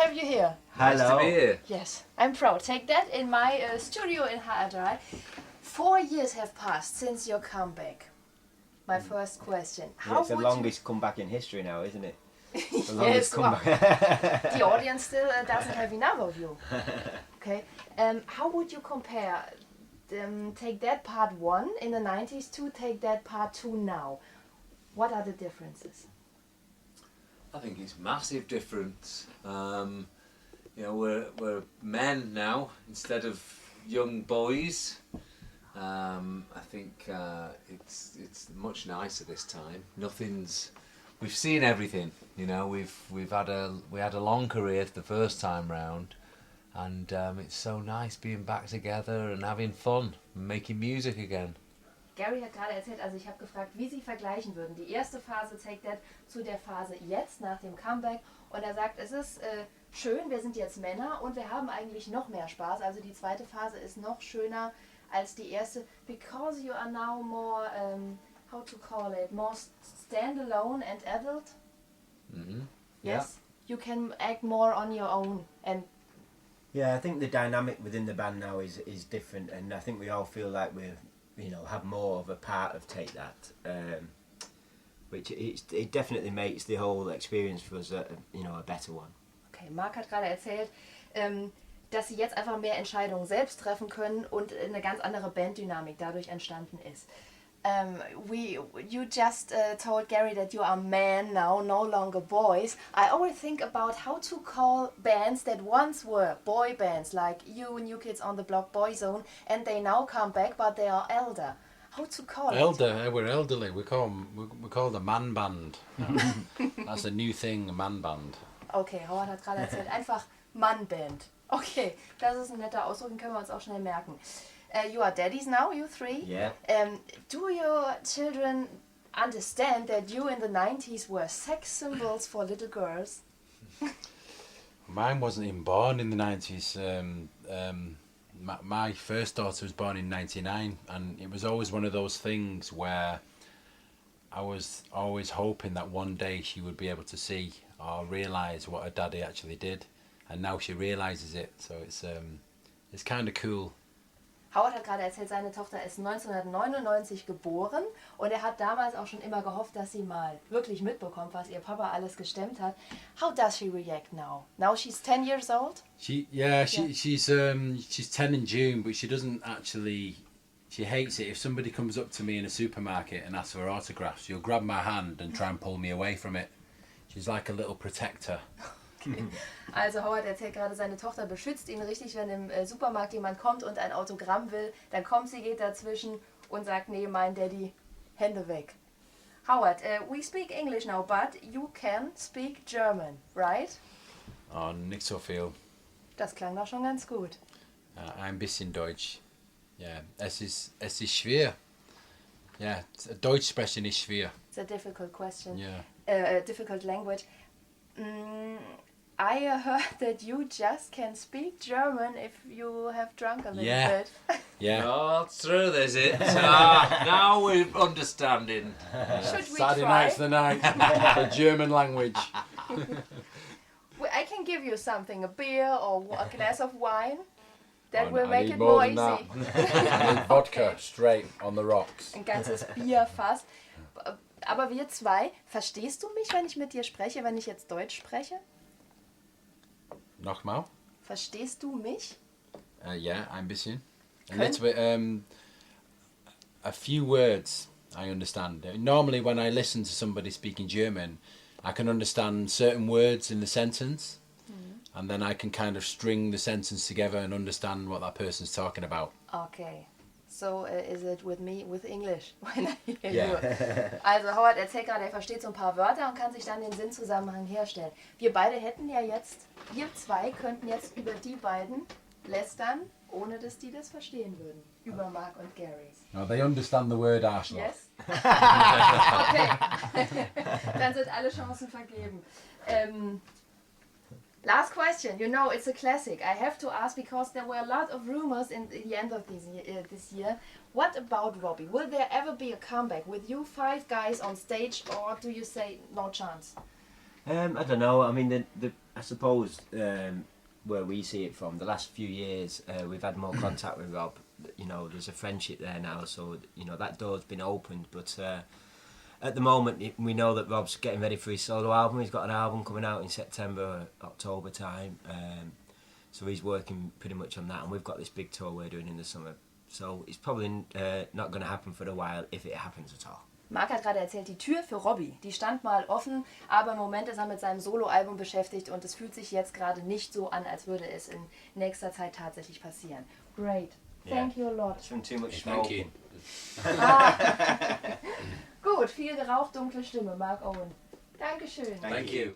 have you here. Hello. Nice to be here. Yes, I'm proud. Take that in my studio in HR3. 4 years have passed since your comeback. My first question. Yeah, it's the longest comeback in history now, isn't it? The Yes, longest comeback. the audience still doesn't have enough of you. Okay. How would you compare Take That Part 1 in the 90s to Take That Part 2 now? What are the differences? I think it's massive difference. We're men now instead of young boys. I think it's much nicer this time. We've seen everything. We had a long career the first time round, and it's so nice being back together and having fun and making music again. Gary hat gerade erzählt, also ich habe gefragt, wie sie vergleichen würden, die erste Phase Take That zu der Phase jetzt nach dem Comeback, und er sagt, es ist schön, wir sind jetzt Männer und wir haben eigentlich noch mehr Spaß, also die zweite Phase ist noch schöner als die erste, because you are now more, how to call it, more standalone and adult. Mm-hmm. Yes, you can act more on your own. And yeah, I think the dynamic within the band now is different, and I think we all feel like we're have more of a part of Take That, which it definitely makes the whole experience for us a better one. Okay, Marc hat gerade erzählt, dass sie jetzt einfach mehr Entscheidungen selbst treffen können und eine ganz andere Banddynamik dadurch entstanden ist. You just told Gary that you are men now, no longer boys. I always think about how to call bands that once were boy bands, like you, New Kids on the Block, Boyzone, and they now come back, but they are elder. How to call it? We're elderly. We call the man band. That's a new thing, a man band. Okay, Howard hat gerade erzählt, einfach Mann-Band. Okay, das ist ein netter Ausdruck, den können wir uns auch schnell merken. You are daddies now, you three. Yeah. Do your children understand that you in the 90s were sex symbols for little girls? Mine wasn't even born in the 90s. My first daughter was born in 99, and it was always one of those things where I was always hoping that one day she would be able to see or realise what her daddy actually did, and now she realises it, so it's kind of cool. Howard hat gerade erzählt, seine Tochter ist 1999 geboren und er hat damals auch schon immer gehofft, dass sie mal wirklich mitbekommt, was ihr Papa alles gestemmt hat. How does she react now? Now she's 10 years old? She's 10 in June, but she doesn't actually. She hates it if somebody comes up to me in a supermarket and asks for autographs. She'll grab my hand and try and pull me away from it. She's like a little protector. Okay. Also Howard erzählt gerade, seine Tochter beschützt ihn richtig, wenn im Supermarkt jemand kommt und ein Autogramm will, dann kommt sie, geht dazwischen und sagt, nee, mein Daddy, Hände weg. Howard, we speak English now, but you can speak German, right? Oh, nicht so viel. Das klang doch schon ganz gut. Ein bisschen Deutsch. Ja, es ist schwer. Ja, Deutsch sprechen ist schwer. It's a difficult question. Yeah. A difficult language. I heard that you just can speak German if you have drunk a little bit. Yeah. Oh, that's true, is it? Now we're understanding. Should we Saturday try? night's the night. The German language. I can give you something, a beer or a glass of wine. That will I make need it more more than easy. that. I need vodka straight on the rocks. Ein ganzes Bierfass. Aber wir zwei, verstehst du mich, wenn ich mit dir spreche, wenn ich jetzt Deutsch spreche? Nochmal? Verstehst du mich? Yeah, ein bisschen. A Okay. little bit. A few words I understand. Normally, when I listen to somebody speaking German, I can understand certain words in the sentence, and then I can kind of string the sentence together and understand what that person's talking about. Okay. So is it with me, with English, when I hear Yeah. you. Also Howard erzählt gerade, er versteht so ein paar Wörter und kann sich dann den Sinnzusammenhang herstellen. Wir beide hätten ja jetzt, wir zwei könnten jetzt über die beiden lästern, ohne dass die das verstehen würden. Über Mark und Gary. Now they understand the word Arschloch. Yes? Okay. Dann sind alle Chancen vergeben. Last question. You know, it's a classic. I have to ask because there were a lot of rumors in the end of this year. What about Robbie? Will there ever be a comeback with you five guys on stage, or do you say no chance? I don't know. I mean, I suppose where we see it from, the last few years, we've had more contact with Rob. You know, there's a friendship there now, so you know that door's been opened. But at the moment, we know that Rob's getting ready for his solo album. He's got an album coming out in September, October time. So he's working pretty much on that, and we've got this big tour we're doing in the summer. So it's probably not going to happen for a while, if it happens at all. Marc hat gerade erzählt, die Tür für Robbie, die stand mal offen, aber im Moment ist er mit seinem Soloalbum beschäftigt und es fühlt sich jetzt gerade nicht so an, als würde es in nächster Zeit tatsächlich passieren. Great. Thank you a lot. It's from too much Thank smoke. you. Gut, viel geraucht, dunkle Stimme, Mark Owen. Dankeschön. Thank you.